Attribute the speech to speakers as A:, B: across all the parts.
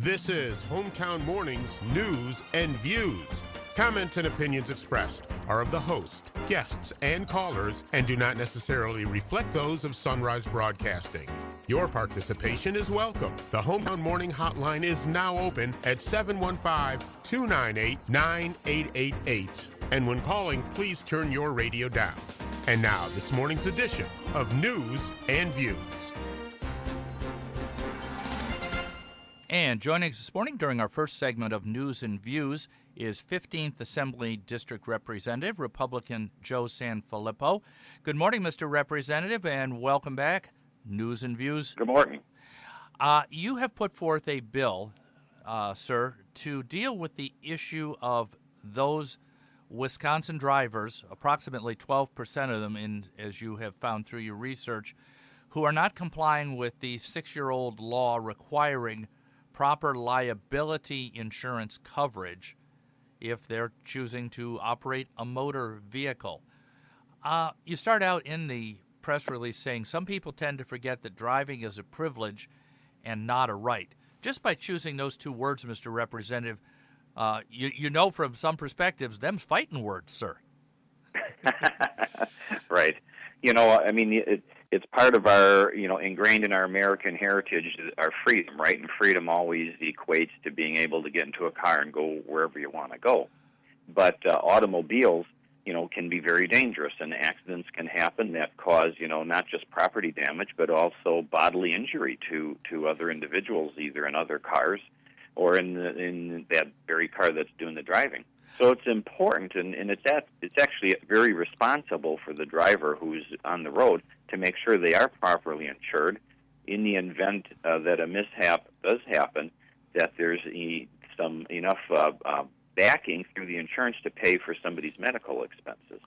A: This is Hometown Mornings News and Views. Comments and opinions expressed are of the host, guests, and callers and do not necessarily reflect those of Sunrise Broadcasting. Your participation is welcome. The Hometown Morning Hotline is now open at 715-298-9888. And when calling, please turn your radio down. And now, this morning's edition of News and Views.
B: And joining us this morning during our first segment of News and Views is 15th Assembly District Representative, Republican Joe Sanfelippo. Good morning, Mr. Representative, and welcome back. News and Views.
C: Good morning.
B: You have put forth a bill, sir, to deal with the issue of those Wisconsin drivers, approximately 12% of them, as you have found through your research, who are not complying with the 6-year-old law requiring proper liability insurance coverage if they're choosing to operate a motor vehicle. You start out in the press release saying some people tend to forget that driving is a privilege and not a right. Just by choosing those two words, Mr. Representative, you know from some perspectives, them's fighting words, sir.
C: Right. You know, I mean, it's part of our, ingrained in our American heritage, our freedom, right? And freedom always equates to being able to get into a car and go wherever you want to go. But automobiles, can be very dangerous, and accidents can happen that cause, not just property damage, but also bodily injury to other individuals, either in other cars or in that very car that's doing the driving. So it's important, and it's actually very responsible for the driver who's on the road to make sure they are properly insured in the event that a mishap does happen, that there's enough backing through the insurance to pay for somebody's medical expenses.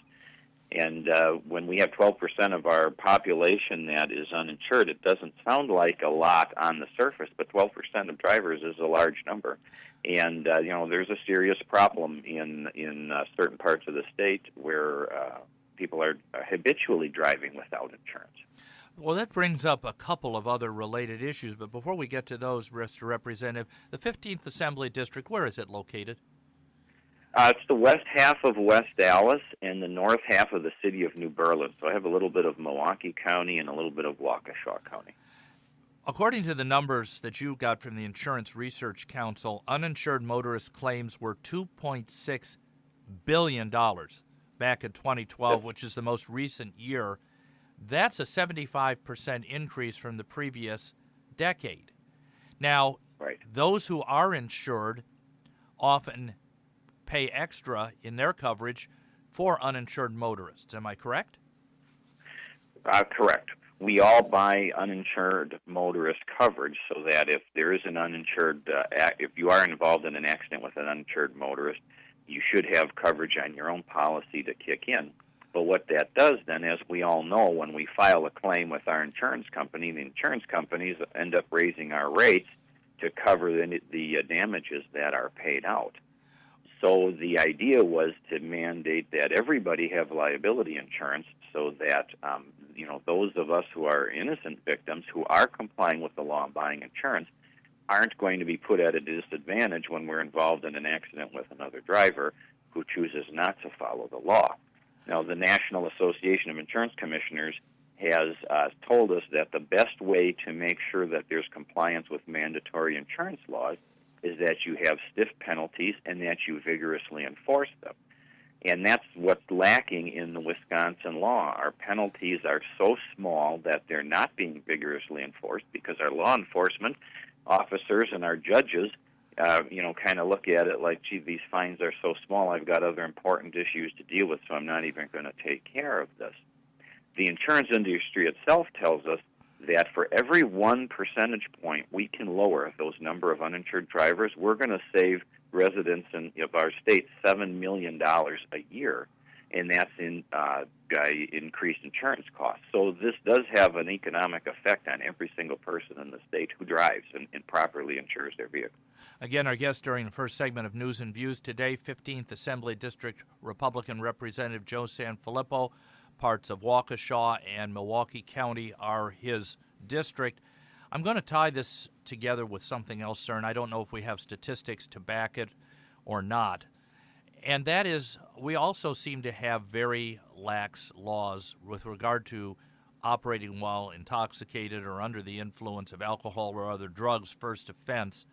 C: And when we have 12% of our population that is uninsured, it doesn't sound like a lot on the surface, but 12% of drivers is a large number. And, there's a serious problem in certain parts of the state where people are habitually driving without insurance.
B: Well, that brings up a couple of other related issues, but before we get to those, Mr. Representative, the 15th Assembly District, where is it located?
C: It's the west half of West Dallas and the north half of the city of New Berlin. So I have a little bit of Milwaukee County and a little bit of Waukesha County.
B: According to the numbers that you got from the Insurance Research Council, uninsured motorist claims were $2.6 billion back in 2012, which is the most recent year. That's a 75% increase from the previous decade. Now,
C: right.
B: Those who are insured often pay extra in their coverage for uninsured motorists. Am I correct?
C: Correct. We all buy uninsured motorist coverage so that if there is an uninsured, if you are involved in an accident with an uninsured motorist, you should have coverage on your own policy to kick in. But what that does then, as we all know, when we file a claim with our insurance company, the insurance companies end up raising our rates to cover the damages that are paid out. So the idea was to mandate that everybody have liability insurance so that, those of us who are innocent victims who are complying with the law and buying insurance aren't going to be put at a disadvantage when we're involved in an accident with another driver who chooses not to follow the law. Now, the National Association of Insurance Commissioners has told us that the best way to make sure that there's compliance with mandatory insurance laws is that you have stiff penalties and that you vigorously enforce them. And that's what's lacking in the Wisconsin law. Our penalties are so small that they're not being vigorously enforced because our law enforcement officers and our judges, kind of look at it like, gee, these fines are so small, I've got other important issues to deal with, so I'm not even going to take care of this. The insurance industry itself tells us that for every 1 percentage point we can lower those number of uninsured drivers, we're going to save residents of our state $7 million a year, and that's by increased insurance costs. So this does have an economic effect on every single person in the state who drives and properly insures their vehicle.
B: Again, our guest during the first segment of News and Views today, 15th Assembly District Republican Representative Joe Sanfelippo. Parts of Waukesha and Milwaukee County are his district. I'm going to tie this together with something else, sir, and I don't know if we have statistics to back it or not. And that is, we also seem to have very lax laws with regard to operating while intoxicated or under the influence of alcohol or other drugs, first offense.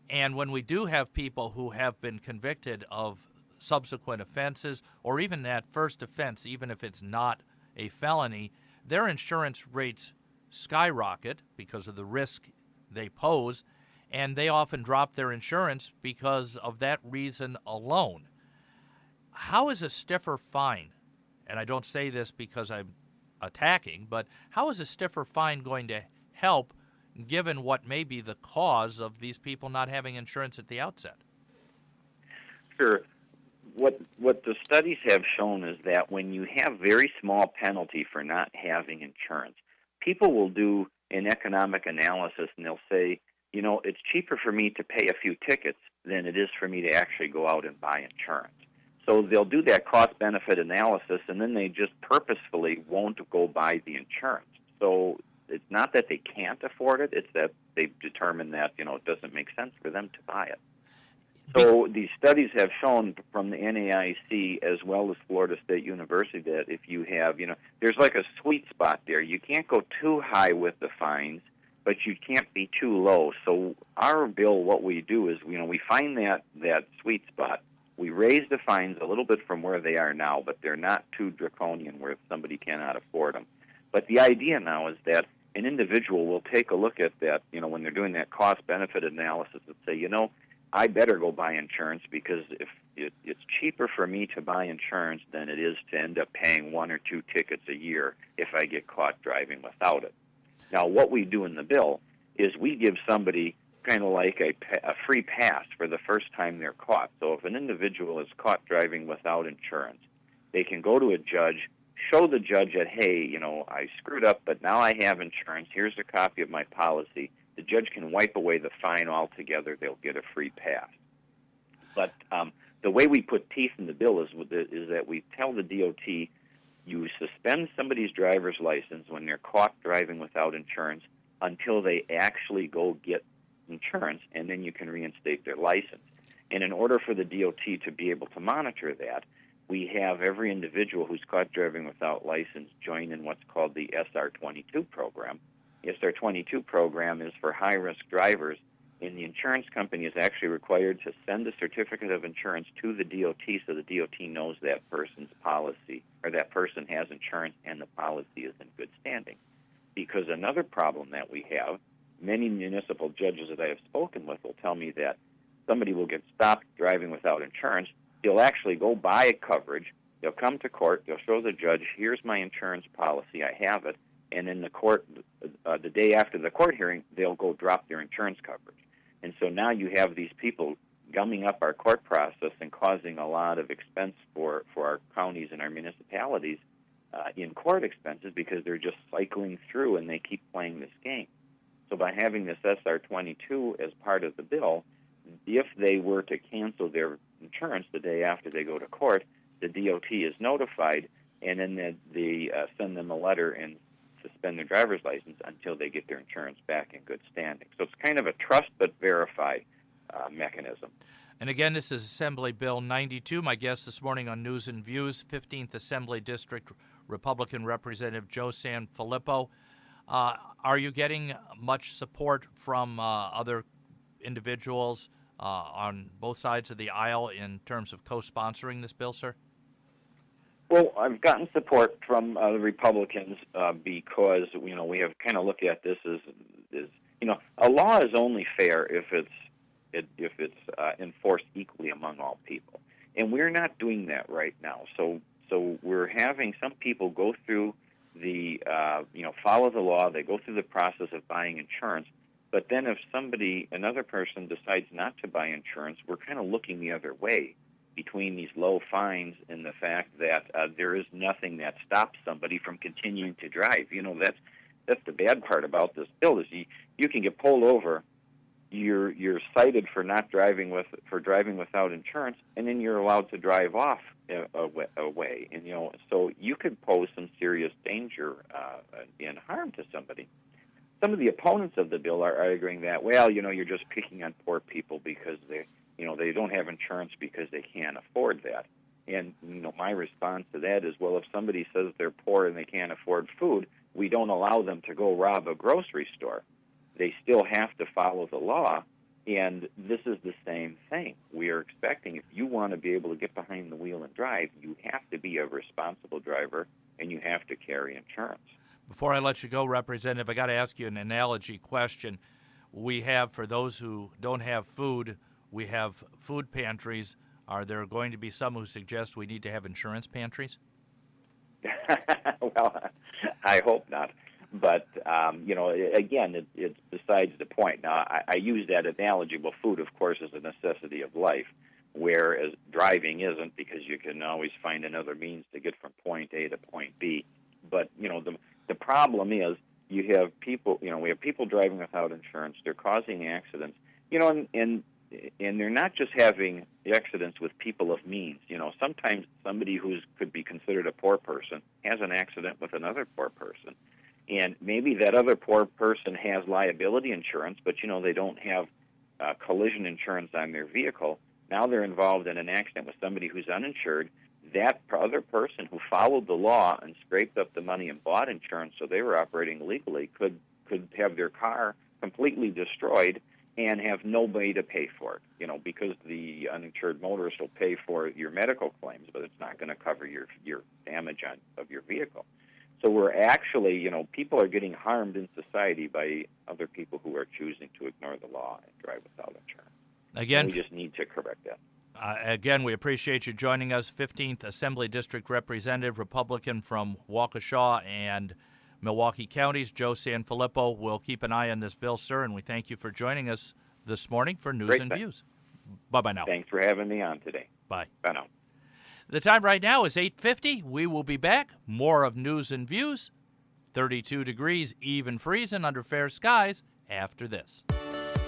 B: And when we do have people who have been convicted of subsequent offenses or even that first offense, even if it's not a felony, their insurance rates skyrocket because of the risk they pose, and they often drop their insurance because of that reason alone. How is a stiffer fine, and I don't say this because I'm attacking, but how is a stiffer fine going to help given what may be the cause of these people not having insurance at the outset?
C: Sure. What the studies have shown is that when you have very small penalty for not having insurance, people will do an economic analysis and they'll say, you know, it's cheaper for me to pay a few tickets than it is for me to actually go out and buy insurance. So they'll do that cost-benefit analysis, and then they just purposefully won't go buy the insurance. So it's not that they can't afford it, it's that they've determined that, you know, it doesn't make sense for them to buy it. So these studies have shown from the NAIC as well as Florida State University that if you have, you know, there's like a sweet spot there. You can't go too high with the fines, but you can't be too low. So our bill, what we do is, you know, we find that sweet spot. We raise the fines a little bit from where they are now, but they're not too draconian where somebody cannot afford them. But the idea now is that an individual will take a look at that, you know, when they're doing that cost-benefit analysis and say, you know, I better go buy insurance because if it's cheaper for me to buy insurance than it is to end up paying 1 or 2 tickets a year if I get caught driving without it. Now, what we do in the bill is we give somebody kind of like a free pass for the first time they're caught. So if an individual is caught driving without insurance, they can go to a judge, show the judge that, hey, you know, I screwed up, but now I have insurance. Here's a copy of my policy. The judge can wipe away the fine altogether. They'll get a free pass. But the way we put teeth in the bill is that we tell the DOT, you suspend somebody's driver's license when they're caught driving without insurance until they actually go get insurance, and then you can reinstate their license. And in order for the DOT to be able to monitor that, we have every individual who's caught driving without license join in what's called the SR22 program. The SR22 program is for high-risk drivers, and the insurance company is actually required to send a certificate of insurance to the DOT so the DOT knows that person's policy, or that person has insurance and the policy is in good standing. Because another problem that we have, many municipal judges that I have spoken with will tell me that somebody will get stopped driving without insurance. They'll actually go buy coverage. They'll come to court. They'll show the judge, here's my insurance policy. I have it. And in the court, the day after the court hearing, they'll go drop their insurance coverage. And so now you have these people gumming up our court process and causing a lot of expense for our counties and our municipalities in court expenses because they're just cycling through and they keep playing this game. So by having this SR22 as part of the bill, if they were to cancel their insurance the day after they go to court, the DOT is notified, and then they send them a letter and suspend their driver's license until they get their insurance back in good standing. So it's kind of a trust but verify mechanism.
B: And again, this is Assembly Bill 92. My guest this morning on News and Views, 15th Assembly District Republican Representative Joe Sanfelippo. Are you getting much support from other individuals on both sides of the aisle in terms of co-sponsoring this bill, sir?
C: Well, I've gotten support from the Republicans because, you know, we have kind of looked at this as you know, a law is only fair if it's enforced equally among all people, and we're not doing that right now. So we're having some people go through the follow the law. They go through the process of buying insurance, but then if another person decides not to buy insurance, we're kind of looking the other way between these low fines and the fact that there is nothing that stops somebody from continuing to drive. You know, that's the bad part about this bill is you can get pulled over, you're cited for driving without insurance, and then you're allowed to drive off away. And so you could pose some serious danger and harm to somebody. some of the opponents of the bill are arguing that, well, you're just picking on poor people because they don't have insurance because they can't afford that. And my response to that is, well, if somebody says they're poor and they can't afford food, we don't allow them to go rob a grocery store. They still have to follow the law, and this is the same thing. We are expecting, if you want to be able to get behind the wheel and drive, you have to be a responsible driver, and you have to carry insurance.
B: Before I let you go, Representative, I got to ask you an analogy question. We have, for those who don't have food, we have food pantries. Are there going to be some who suggest we need to have insurance pantries?
C: Well, I hope not. But, again, it's besides the point. Now, I use that analogy. Well, food, of course, is a necessity of life, whereas driving isn't, because you can always find another means to get from point A to point B. But, the problem is you have people, we have people driving without insurance. They're causing accidents, and they're not just having accidents with people of means. Sometimes somebody who could be considered a poor person has an accident with another poor person. And maybe that other poor person has liability insurance, but, they don't have collision insurance on their vehicle. Now they're involved in an accident with somebody who's uninsured. That other person who followed the law and scraped up the money and bought insurance so they were operating legally could have their car completely destroyed and have nobody to pay for it, because the uninsured motorist will pay for your medical claims, but it's not going to cover your damage of your vehicle. So we're actually, people are getting harmed in society by other people who are choosing to ignore the law and drive without insurance.
B: Again,
C: and we just need to correct that.
B: Again, we appreciate you joining us. 15th Assembly District Representative, Republican from Waukesha and Milwaukee counties, Joe Sanfelippo. We'll keep an eye on this bill, sir, and we thank you for joining us this morning for News and Views. Bye-bye now.
C: Thanks for having me on today.
B: Bye.
C: Bye now.
B: The time right now is 8:50. We will be back. More of News and Views. 32 degrees, even freezing under fair skies after this.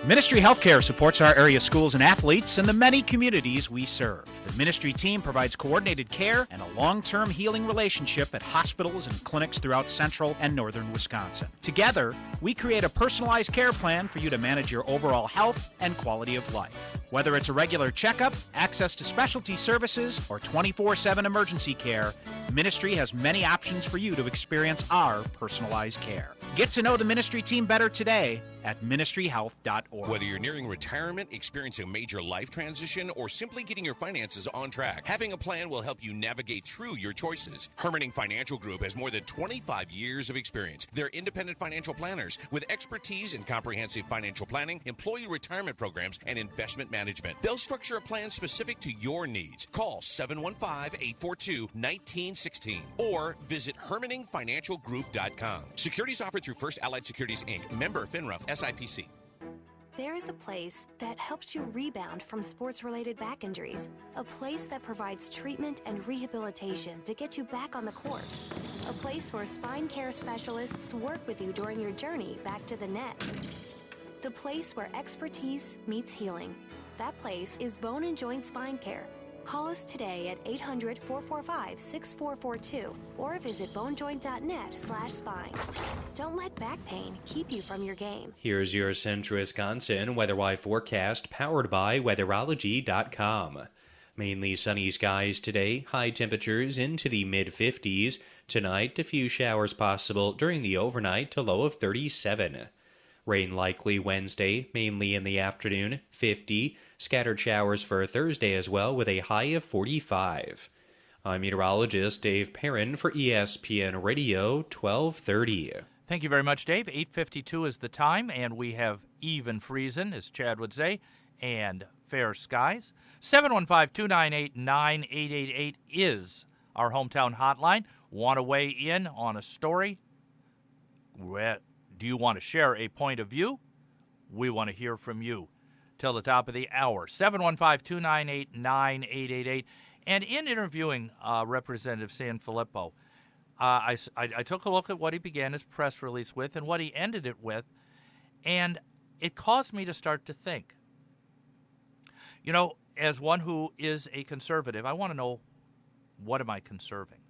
D: Ministry Healthcare supports our area schools and athletes and the many communities we serve. The Ministry team provides coordinated care and a long-term healing relationship at hospitals and clinics throughout central and northern Wisconsin. Together, we create a personalized care plan for you to manage your overall health and quality of life. Whether it's a regular checkup, access to specialty services, or 24/7 emergency care, Ministry has many options for you to experience our personalized care. Get to know the Ministry team better today at ministryhealth.org.
E: Whether you're nearing retirement, experiencing a major life transition, or simply getting your finances on track, having a plan will help you navigate through your choices. Hermaning Financial Group has more than 25 years of experience. They're independent financial planners with expertise in comprehensive financial planning, employee retirement programs, and investment management. They'll structure a plan specific to your needs. Call 715-842-1916 or visit HermaningFinancialGroup.com. Securities offered through First Allied Securities, Inc., member FINRA, SIPC.
F: There is a place that helps you rebound from sports-related back injuries. A place that provides treatment and rehabilitation to get you back on the court. A place where spine care specialists work with you during your journey back to the net. The place where expertise meets healing. That place is Bone and Joint Spine Care. Call us today at 800-445-6442 or visit bonejoint.net/spine. Don't let back pain keep you from your game.
G: Here's your Central Wisconsin weather-wise forecast powered by weatherology.com. Mainly sunny skies today, high temperatures into the mid-50s. Tonight, a few showers possible during the overnight to low of 37. Rain likely Wednesday, mainly in the afternoon, 50. Scattered showers for Thursday as well with a high of 45. I'm meteorologist Dave Perrin for ESPN Radio 1230.
B: Thank you very much, Dave. 8:52 is the time, and we have even freezing, as Chad would say, and fair skies. 715-298-9888 is our hometown hotline. Want to weigh in on a story? Do you want to share a point of view? We want to hear from you till the top of the hour. 715-298-9888. And in interviewing Representative Sanfelippo, I took a look at what he began his press release with and what he ended it with, and it caused me to start to think. As one who is a conservative, I want to know, what am I conserving?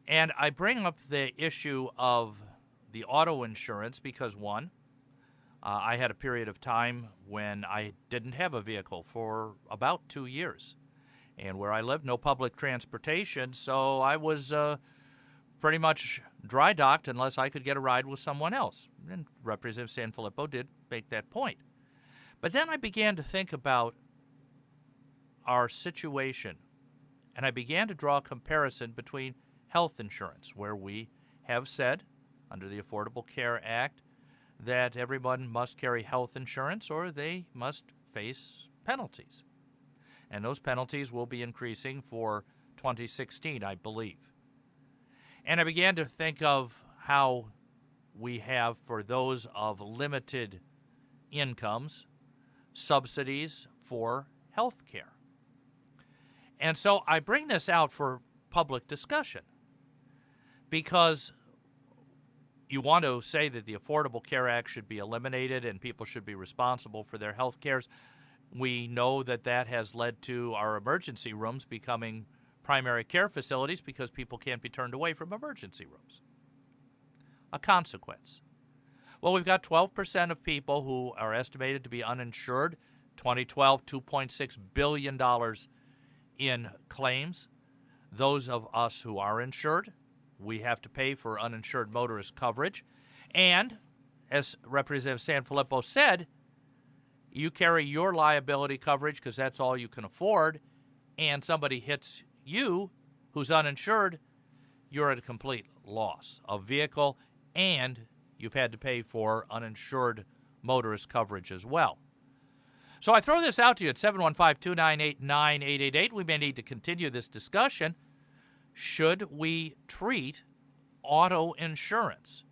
B: And I bring up the issue of the auto insurance because, one, I had a period of time when I didn't have a vehicle for about 2 years. And where I lived, no public transportation, so I was pretty much dry docked unless I could get a ride with someone else. And Representative Sanfelippo did make that point. But then I began to think about our situation, and I began to draw a comparison between health insurance, where we have said, under the Affordable Care Act, that everyone must carry health insurance or they must face penalties. And those penalties will be increasing for 2016, I believe. And I began to think of how we have, for those of limited incomes, subsidies for health care. And so I bring this out for public discussion because you want to say that the Affordable Care Act should be eliminated and people should be responsible for their health cares. We know that that has led to our emergency rooms becoming primary care facilities because people can't be turned away from emergency rooms. A consequence. Well, we've got 12% of people who are estimated to be uninsured. 2012, $2.6 billion in claims. Those of us who are insured, we have to pay for uninsured motorist coverage. And, as Representative Sanfelippo said, you carry your liability coverage because that's all you can afford, and somebody hits you who's uninsured, you're at a complete loss of vehicle, and you've had to pay for uninsured motorist coverage as well. So I throw this out to you at 715-298-9888. We may need to continue this discussion. Should we treat auto insurance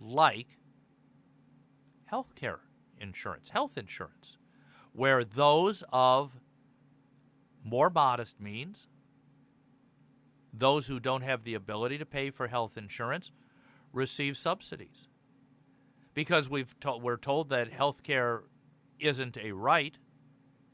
B: like health care insurance, health insurance, where those of more modest means, those who don't have the ability to pay for health insurance, receive subsidies? Because we're told that health care isn't a right.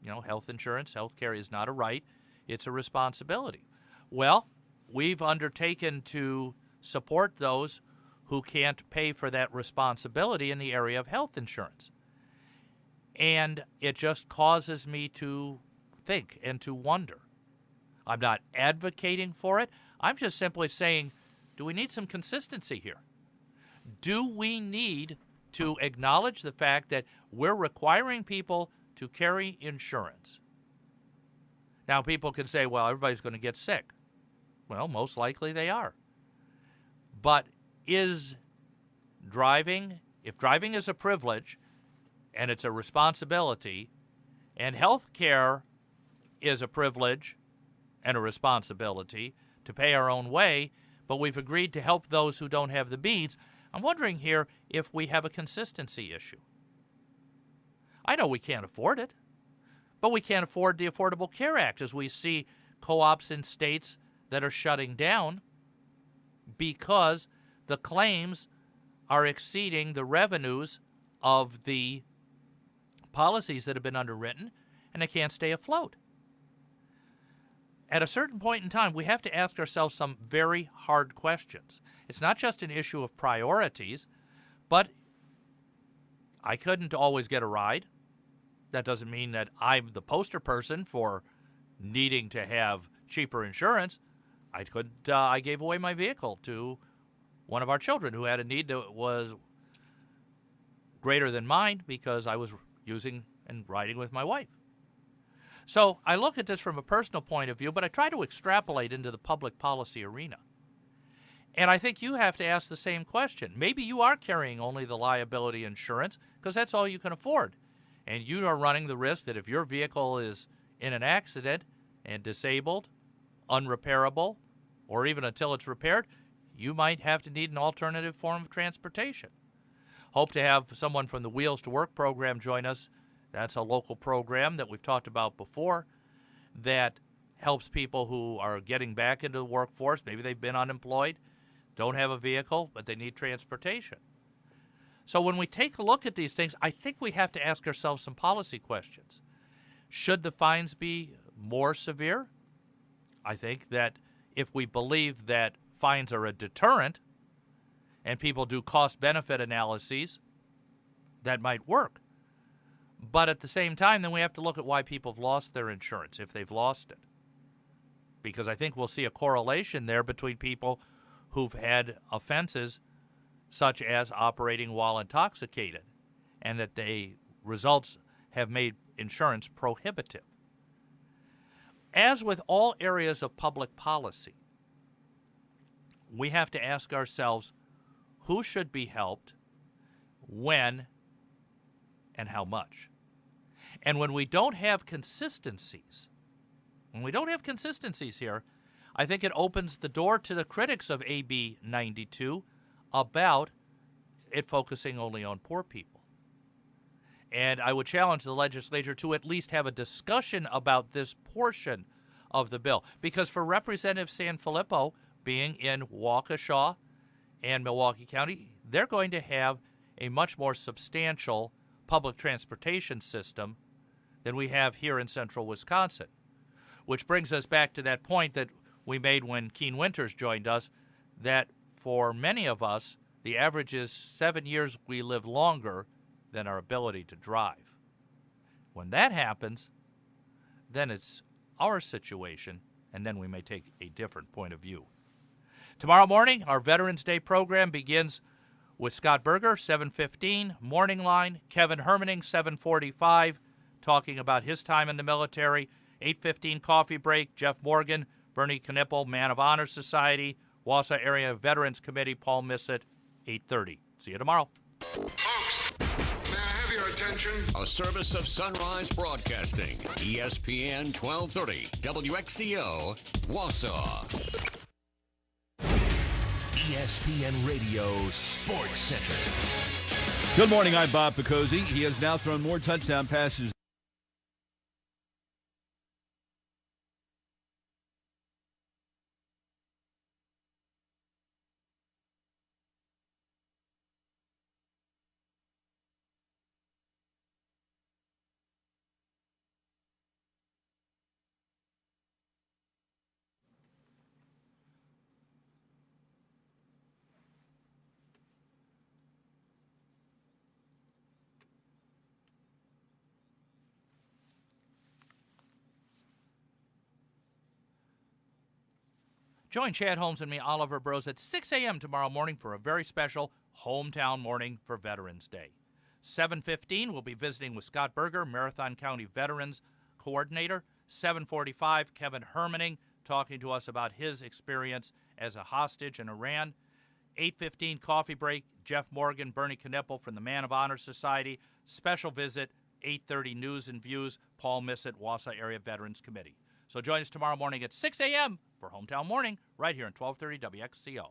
B: You know, health insurance, health care is not a right. It's a responsibility. Well, we've undertaken to support those who can't pay for that responsibility in the area of health insurance. And it just causes me to think and to wonder. I'm not advocating for it. I'm just simply saying, do we need some consistency here? Do we need to acknowledge the fact that we're requiring people to carry insurance? Now, people can say, well, everybody's going to get sick. Well, most likely they are. But if driving is a privilege and it's a responsibility, and health care is a privilege and a responsibility to pay our own way, but we've agreed to help those who don't have the means, I'm wondering here if we have a consistency issue. I know we can't afford it, but we can't afford the Affordable Care Act as we see co-ops in states that are shutting down because the claims are exceeding the revenues of the policies that have been underwritten, and they can't stay afloat. At a certain point in time, we have to ask ourselves some very hard questions. It's not just an issue of priorities, but I couldn't always get a ride. That doesn't mean that I'm the poster person for needing to have cheaper insurance. I gave away my vehicle to one of our children who had a need that was greater than mine because I was using and riding with my wife. So I look at this from a personal point of view, but I try to extrapolate into the public policy arena. And I think you have to ask the same question. Maybe you are carrying only the liability insurance because that's all you can afford. And you are running the risk that if your vehicle is in an accident and disabled, unrepairable, or even until it's repaired, you might have to need an alternative form of transportation. Hope to have someone from the Wheels to Work program join us. That's a local program that we've talked about before that helps people who are getting back into the workforce. Maybe they've been unemployed, don't have a vehicle, but they need transportation. So when we take a look at these things, I think we have to ask ourselves some policy questions. Should the fines be more severe? I think that if we believe that fines are a deterrent and people do cost-benefit analyses that might work. But at the same time, then we have to look at why people have lost their insurance, if they've lost it. Because I think we'll see a correlation there between people who've had offenses such as operating while intoxicated, and that the results have made insurance prohibitive. As with all areas of public policy, we have to ask ourselves who should be helped, when, and how much. And when we don't have consistencies, here, I think it opens the door to the critics of AB 92 about it focusing only on poor people. And I would challenge the legislature to at least have a discussion about this portion of the bill. Because for Representative Sanfelippo, being in Waukesha and Milwaukee County, they're going to have a much more substantial public transportation system than we have here in central Wisconsin. Which brings us back to that point that we made when Keen Winters joined us, that for many of us, the average is 7 years we live longer than our ability to drive. When that happens, then it's our situation, and then we may take a different point of view. Tomorrow morning, our Veterans Day program begins with Scott Berger, 7:15, Morning Line, Kevin Hermaning, 7:45, talking about his time in the military, 8:15 coffee break, Jeff Morgan, Bernie Knipple, Man of Honor Society, Wausau Area Veterans Committee, Paul Missett, 8:30. See you tomorrow.
H: A service of Sunrise Broadcasting, ESPN 1230, WXCO, Wausau.
I: ESPN Radio Sports Center.
J: Good morning, I'm Bob Picozzi. He has now thrown more touchdown passes.
B: Join Chad Holmes and me, Oliver Bros, at 6 a.m. tomorrow morning for a very special hometown morning for Veterans Day. 7:15, we'll be visiting with Scott Berger, Marathon County Veterans Coordinator. 7:45, Kevin Hermaning talking to us about his experience as a hostage in Iran. 8:15, coffee break, Jeff Morgan, Bernie Knipple from the Man of Honor Society. Special visit, 8:30, News and Views, Paul Missett, Wausau Area Veterans Committee. So join us tomorrow morning at 6 a.m. for Hometown Morning, right here in 1230 WXCO.